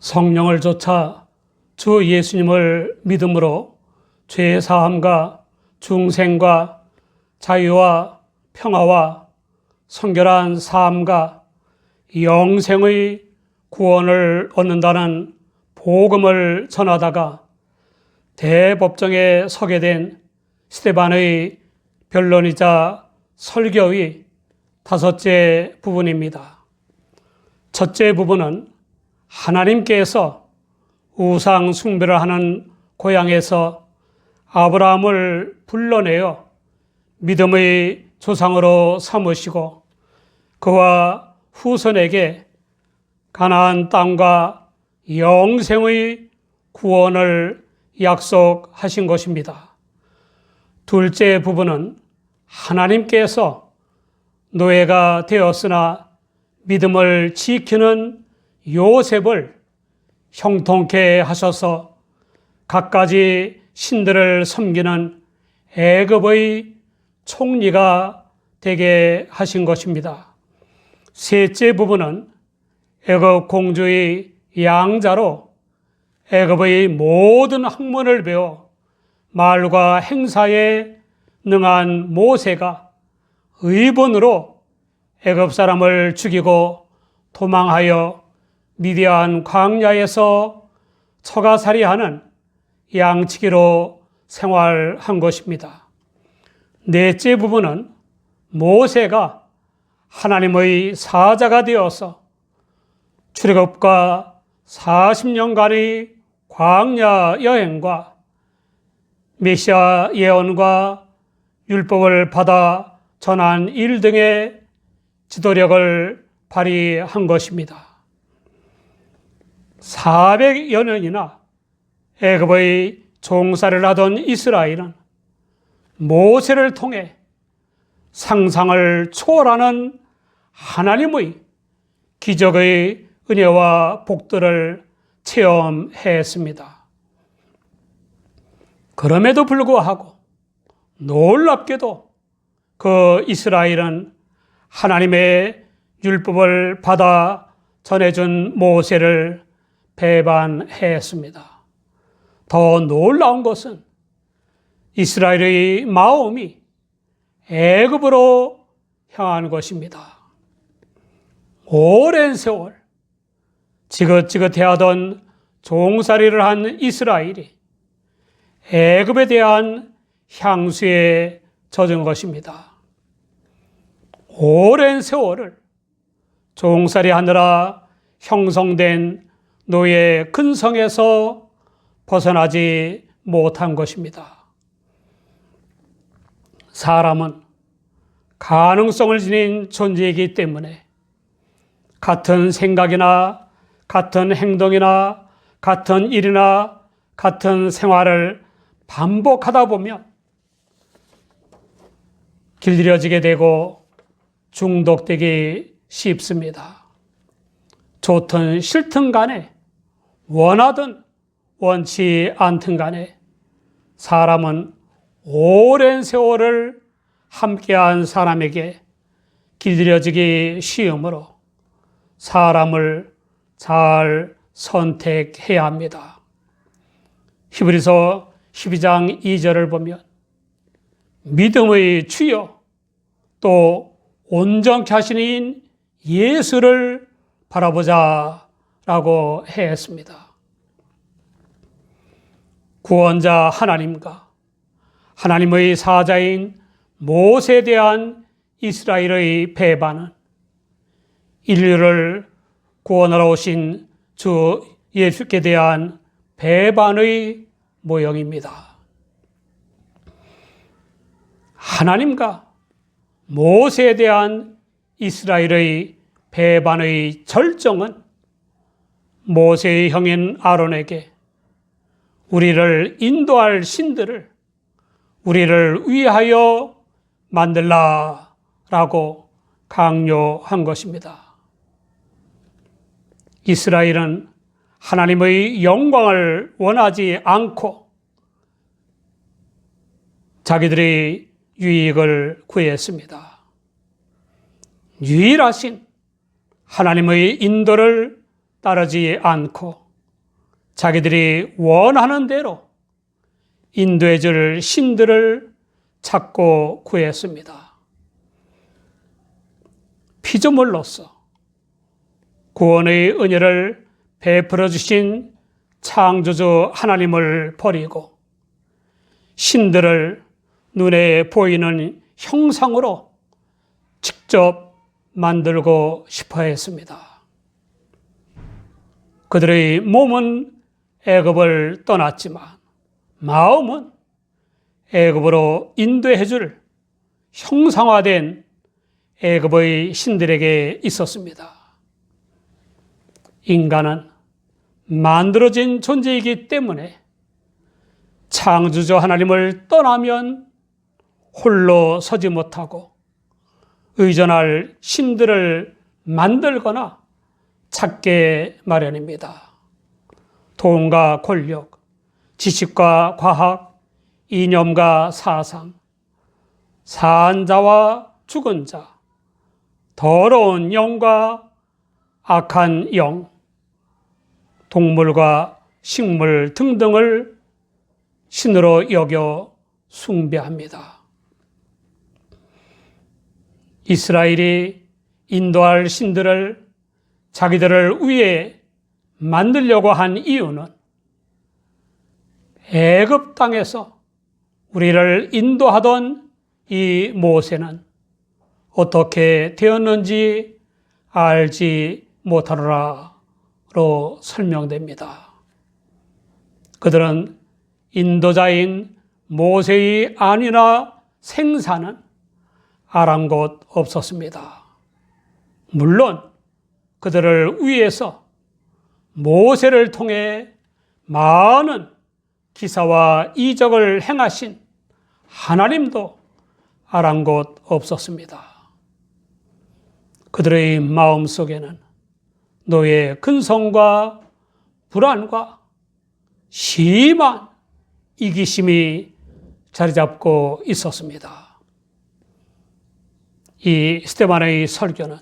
성령을 좇아 주 예수님을 믿음으로 죄 사함과 중생과 자유와 평화와 성결한 삶과 영생의 구원을 얻는다는 복음을 전하다가 대법정에 서게 된 스데반의 변론이자 설교의 다섯째 부분입니다. 첫째 부분은 하나님께서 우상 숭배를 하는 고향에서 아브라함을 불러내어 믿음의 조상으로 삼으시고 그와 후손에게 가나안 땅과 영생의 구원을 약속하신 것입니다. 둘째 부분은 하나님께서 노예가 되었으나 믿음을 지키는 요셉을 형통케 하셔서 갖가지 신들을 섬기는 애굽의 총리가 되게 하신 것입니다. 셋째 부분은 애굽 공주의 양자로 애굽의 모든 학문을 배워 말과 행사에 능한 모세가 의분으로 애굽 사람을 죽이고 도망하여 미디안 광야에서 처가살이하는 양치기로 생활한 것입니다. 넷째 부분은 모세가 하나님의 사자가 되어서 출애굽과 40년간의 광야 여행과 메시아 예언과 율법을 받아 전한 일 등의 지도력을 발휘한 것입니다. 400여 년이나 애굽의 종살이를 하던 이스라엘은 모세를 통해 상상을 초월하는 하나님의 기적의 은혜와 복들을 체험했습니다. 그럼에도 불구하고 놀랍게도 그 이스라엘은 하나님의 율법을 받아 전해준 모세를 배반했습니다. 더 놀라운 것은 이스라엘의 마음이 애굽으로 향한 것입니다. 오랜 세월 지긋지긋해하던 종살이를 한 이스라엘이 애굽에 대한 향수에 젖은 것입니다. 오랜 세월을 종살이하느라 형성된 노예 근성에서 벗어나지 못한 것입니다. 사람은 가능성을 지닌 존재이기 때문에 같은 생각이나 같은 행동이나 같은 일이나 같은 생활을 반복하다 보면 길들여지게 되고 중독되기 쉽습니다. 좋든 싫든 간에 원하든 원치 않든 간에 사람은 오랜 세월을 함께한 사람에게 길들여지기 쉬우므로 사람을 잘 선택해야 합니다. 히브리서 12장 2절을 보면 믿음의 주여 또 온전케 하시는 이인 예수를 바라보자 라고 했습니다. 구원자 하나님과 하나님의 사자인 모세에 대한 이스라엘의 배반은 인류를 구원하러 오신 주 예수께 대한 배반의 모형입니다. 하나님과 모세에 대한 이스라엘의 배반의 절정은 모세의 형인 아론에게 우리를 인도할 신들을 우리를 위하여 만들라라고 강요한 것입니다. 이스라엘은 하나님의 영광을 원하지 않고 자기들의 유익을 구했습니다. 유일하신 하나님의 인도를 따르지 않고 자기들이 원하는 대로 인도해줄 신들을 찾고 구했습니다. 피조물로서 구원의 은혜를 베풀어 주신 창조주 하나님을 버리고 신들을 눈에 보이는 형상으로 직접 만들고 싶어 했습니다. 그들의 몸은 애굽을 떠났지만 마음은 애굽으로 인도해 줄 형상화된 애굽의 신들에게 있었습니다. 인간은 만들어진 존재이기 때문에 창조주 하나님을 떠나면 홀로 서지 못하고 의존할 신들을 만들거나 찾게 마련입니다. 돈과 권력, 지식과 과학, 이념과 사상, 산 자와 죽은 자, 더러운 영과 악한 영, 동물과 식물 등등을 신으로 여겨 숭배합니다. 이스라엘이 인도할 신들을 자기들을 위해 만들려고 한 이유는 애굽 땅에서 우리를 인도하던 이 모세는 어떻게 되었는지 알지 못하노라로 설명됩니다. 그들은 인도자인 모세의 안위나 생사는 아랑곳 없었습니다. 물론 그들을 위해서 모세를 통해 많은 기사와 이적을 행하신 하나님도 아랑곳 없었습니다. 그들의 마음속에는 노예 근성과 불안과 심한 이기심이 자리 잡고 있었습니다. 이 스데반의 설교는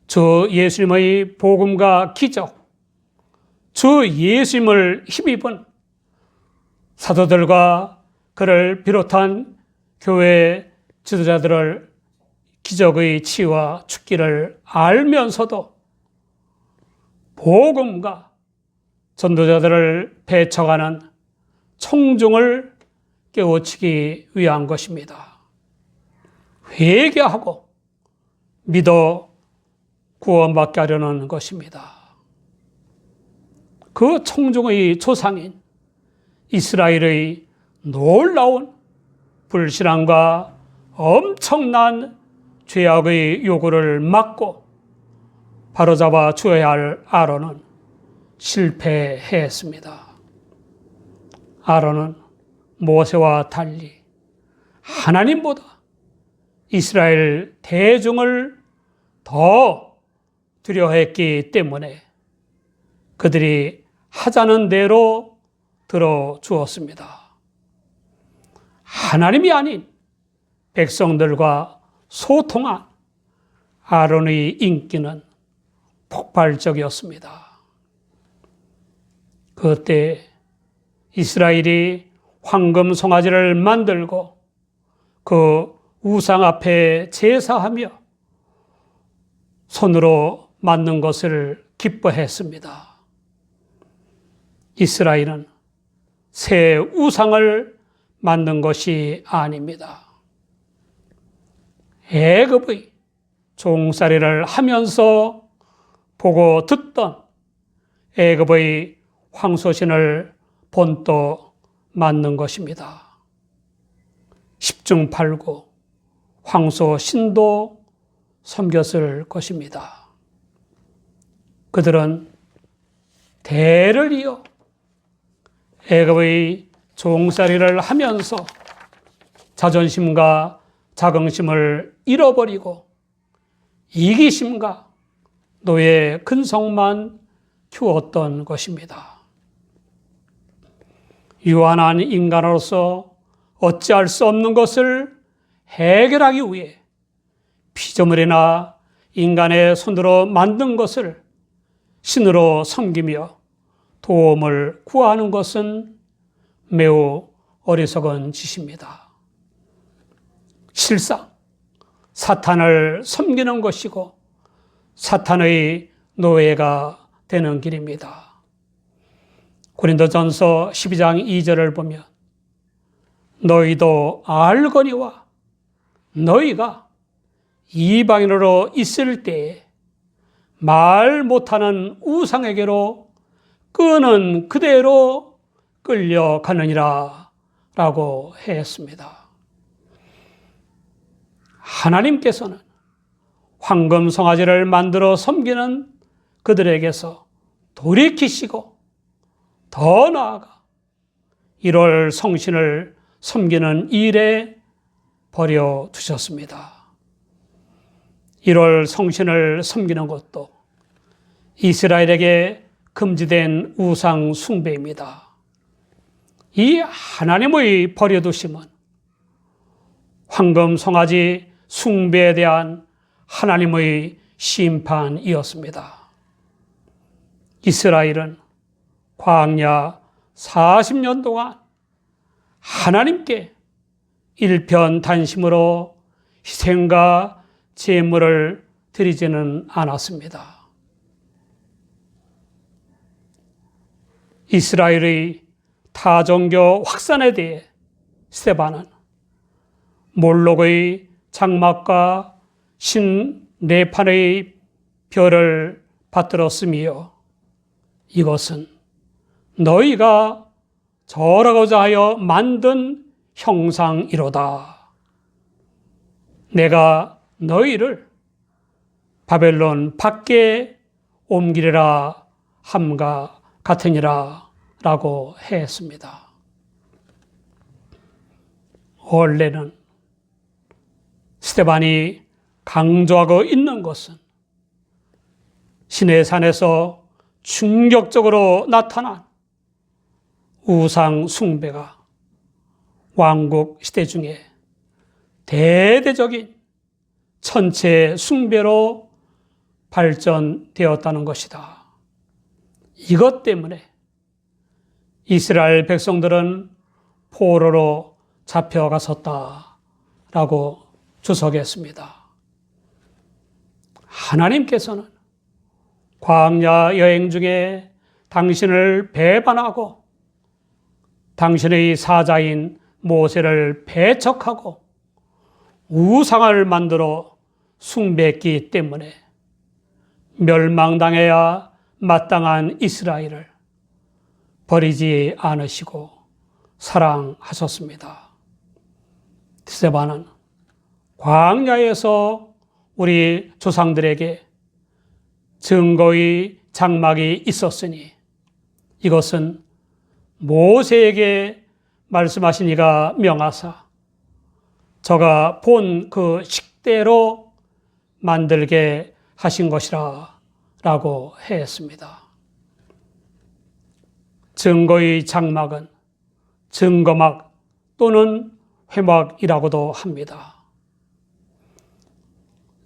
주 예수님의 복음과 기적, 주 예수님을 힘입은 사도들과 그를 비롯한 교회 지도자들을 기적의 치유와 축기를 알면서도 복음과 전도자들을 배척하는 청중을 깨우치기 위한 것입니다. 회개하고 믿어 구원받게 하려는 것입니다. 그 청중의 조상인 이스라엘의 놀라운 불신앙과 엄청난 죄악의 요구를 막고 바로잡아 주어야 할 아론은 실패했습니다. 아론은 모세와 달리 하나님보다 이스라엘 대중을 더 두려워했기 때문에 그들이 하자는 대로 들어주었습니다. 하나님이 아닌 백성들과 소통한 아론의 인기는 폭발적이었습니다. 그때 이스라엘이 황금 송아지를 만들고 그 우상 앞에 제사하며 손으로 만든 것을 기뻐했습니다. 이스라엘은 새 우상을 만든 것이 아닙니다. 애굽의 종살이를 하면서 보고 듣던 애굽의 황소신을 본떠 만든 것입니다. 십중팔구 황소신도 섬겼을 것입니다. 그들은 대를 이어 애굽의 종살이를 하면서 자존심과 자긍심을 잃어버리고 이기심과 노예 근성만 키웠던 것입니다. 유한한 인간으로서 어찌할 수 없는 것을 해결하기 위해 피조물이나 인간의 손으로 만든 것을 신으로 섬기며 도움을 구하는 것은 매우 어리석은 짓입니다. 실상 사탄을 섬기는 것이고 사탄의 노예가 되는 길입니다. 고린도전서 12장 2절을 보면 너희도 알거니와 너희가 이방인으로 있을 때에 말 못하는 우상에게로 끄는 그대로 끌려가느니라 라고 했습니다. 하나님께서는 황금 송아지를 만들어 섬기는 그들에게서 돌이키시고 더 나아가 1월 성신을 섬기는 일에 버려두셨습니다. 1월 성신을 섬기는 것도 이스라엘에게 금지된 우상 숭배입니다. 이 하나님의 버려두심은 황금 송아지 숭배에 대한 하나님의 심판이었습니다. 이스라엘은 광야 40년 동안 하나님께 일편단심으로 희생과 제물을 드리지는 않았습니다. 이스라엘의 타종교 확산에 대해 스데반은 몰록의 장막과 신네판의 별을 받들었으며 이것은 너희가 절하고자 하여 만든 형상이로다. 내가 너희를 바벨론 밖에 옮기리라 함과 같으니라 라고 했습니다. 원래는 스데반이 강조하고 있는 것은 시내산에서 충격적으로 나타난 우상 숭배가 왕국 시대 중에 대대적인 천체 숭배로 발전되었다는 것이다. 이것 때문에 이스라엘 백성들은 포로로 잡혀갔었다라고 주석했습니다. 하나님께서는 광야 여행 중에 당신을 배반하고 당신의 사자인 모세를 배척하고 우상을 만들어 숭배했기 때문에 멸망당해야 마땅한 이스라엘을 버리지 않으시고 사랑하셨습니다. 스데반은 광야에서 우리 조상들에게 증거의 장막이 있었으니 이것은 모세에게 말씀하신 이가 명하사 저가 본 그 식대로 만들게 하신 것이라 라고 했습니다. 증거의 장막은 증거막 또는 회막이라고도 합니다.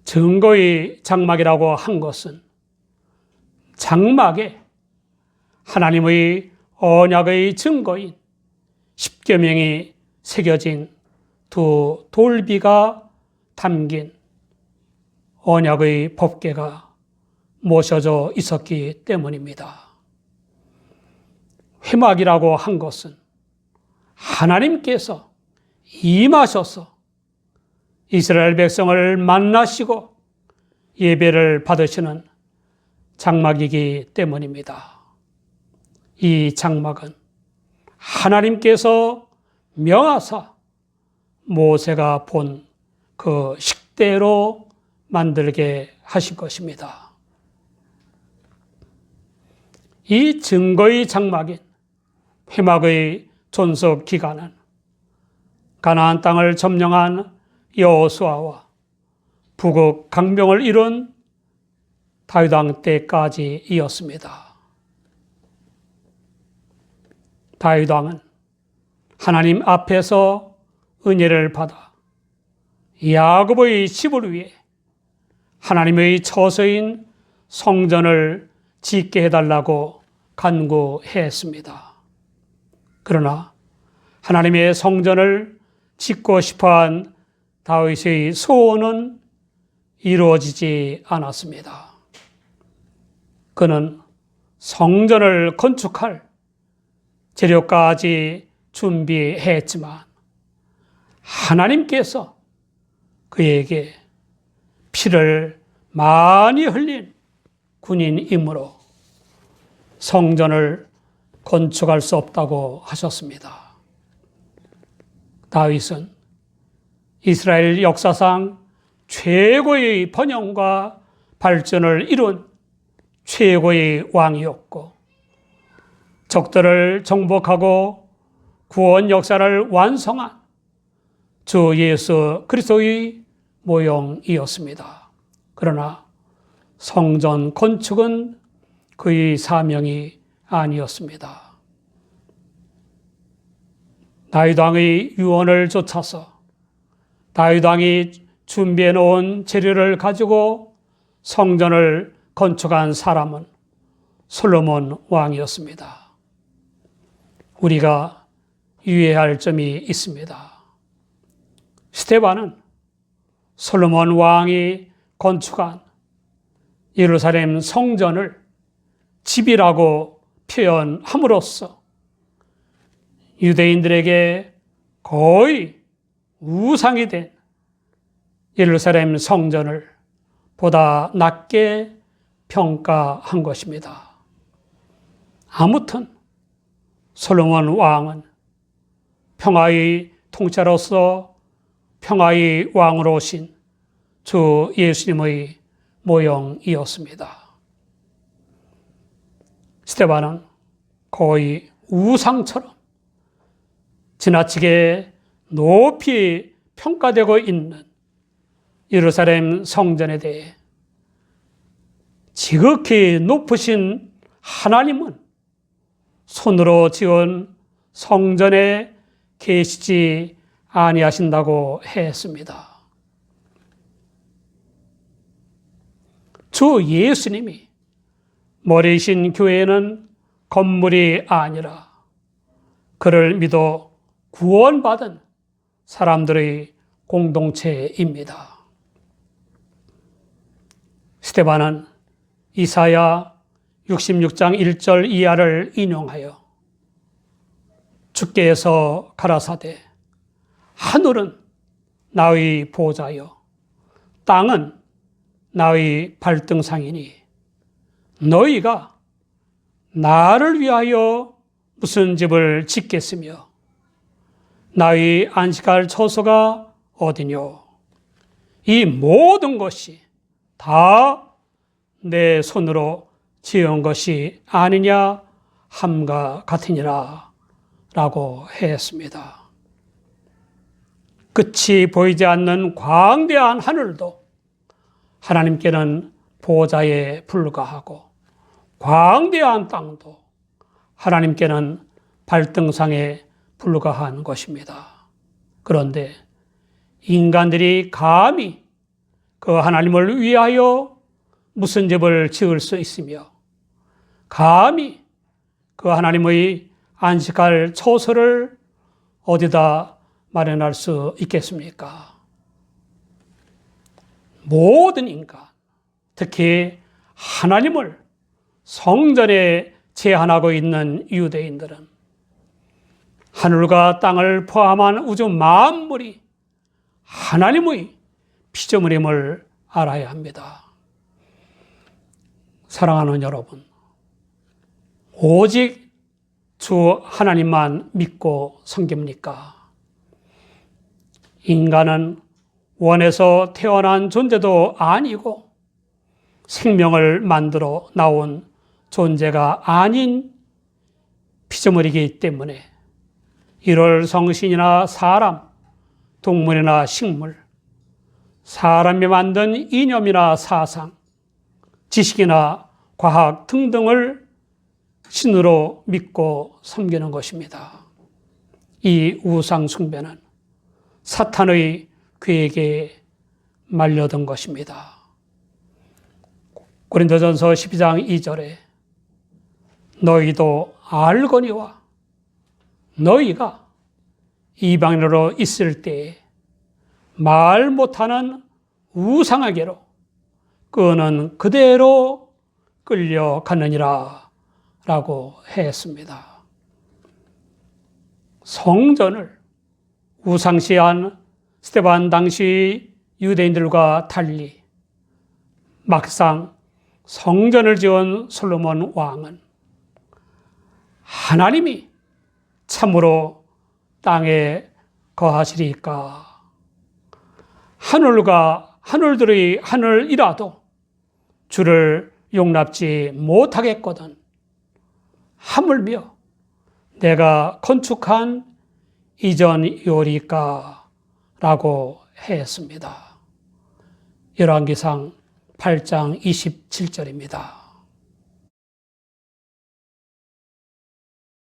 증거의 장막이라고 한 것은 장막에 하나님의 언약의 증거인 십계명이 새겨진 두 돌비가 담긴 언약의 법궤가 모셔져 있었기 때문입니다. 회막이라고 한 것은 하나님께서 임하셔서 이스라엘 백성을 만나시고 예배를 받으시는 장막이기 때문입니다. 이 장막은 하나님께서 명하사 모세가 본 그 식대로 만들게 하신 것입니다. 이 증거의 장막인 회막의 존속 기간은 가나안 땅을 점령한 여호수아와 북극 강병을 이룬 다윗 왕 때까지이었습니다. 다윗 왕은 하나님 앞에서 은혜를 받아 야곱의 집을 위해 하나님의 처소인 성전을 짓게 해달라고 간구했습니다. 그러나 하나님의 성전을 짓고 싶어한 다윗의 소원은 이루어지지 않았습니다. 그는 성전을 건축할 재료까지 준비했지만 하나님께서 그에게 피를 많이 흘린 군인이므로 성전을 건축할 수 없다고 하셨습니다. 다윗은 이스라엘 역사상 최고의 번영과 발전을 이룬 최고의 왕이었고 적들을 정복하고 구원 역사를 완성한 주 예수 그리스도의 모형이었습니다. 그러나 성전 건축은 그의 사명이 아니었습니다. 다윗 왕의 유언을 쫓아서 다윗 왕이 준비해 놓은 재료를 가지고 성전을 건축한 사람은 솔로몬 왕이었습니다. 우리가 유의할 점이 있습니다. 스데반은 솔로몬 왕이 건축한 예루살렘 성전을 집이라고 표현함으로써 유대인들에게 거의 우상이 된 예루살렘 성전을 보다 낮게 평가한 것입니다. 아무튼 솔로몬 왕은 평화의 통치자로서 평화의 왕으로 오신 주 예수님의 모형이었습니다. 스데반은 거의 우상처럼 지나치게 높이 평가되고 있는 예루살렘 성전에 대해 지극히 높으신 하나님은 손으로 지은 성전에 계시지 아니하신다고 했습니다. 주 예수님이 머리이신 교회는 건물이 아니라 그를 믿어 구원받은 사람들의 공동체입니다. 스데반은 이사야 66장 1절 이하를 인용하여 주께서 가라사대 하늘은 나의 보좌여 땅은 나의 발등상이니 너희가 나를 위하여 무슨 집을 짓겠으며 나의 안식할 처소가 어디뇨? 이 모든 것이 다 내 손으로 지은 것이 아니냐 함과 같으니라 라고 했습니다. 끝이 보이지 않는 광대한 하늘도 하나님께는 보좌에 불과하고 광대한 땅도 하나님께는 발등상에 불과한 것입니다. 그런데 인간들이 감히 그 하나님을 위하여 무슨 집을 지을 수 있으며 감히 그 하나님의 안식할 처소를 어디다 마련할 수 있겠습니까? 모든 인간, 특히 하나님을 성전에 제한하고 있는 유대인들은 하늘과 땅을 포함한 우주 만물이 하나님의 피조물임을 알아야 합니다. 사랑하는 여러분, 오직 주 하나님만 믿고 섬깁니까? 인간은 원에서 태어난 존재도 아니고 생명을 만들어 나온 존재가 아닌 피조물이기 때문에 1월 성신이나 사람, 동물이나 식물, 사람이 만든 이념이나 사상, 지식이나 과학 등등을 신으로 믿고 섬기는 것입니다. 이 우상 숭배는 사탄의 괴에게 말려든 것입니다. 고린도전서 12장 2절에 너희도 알거니와 너희가 이방인으로 있을 때에 말 못하는 우상에게로 그는 그대로 끌려갔느니라 라고 했습니다. 성전을 우상시한 스데반 당시 유대인들과 달리 막상 성전을 지은 솔로몬 왕은 하나님이 참으로 땅에 거하시리까? 하늘과 하늘들의 하늘이라도 주를 용납지 못하겠거든. 하물며 내가 건축한 이전이오리까? 라고 했습니다. 열왕기상 8장 27절입니다.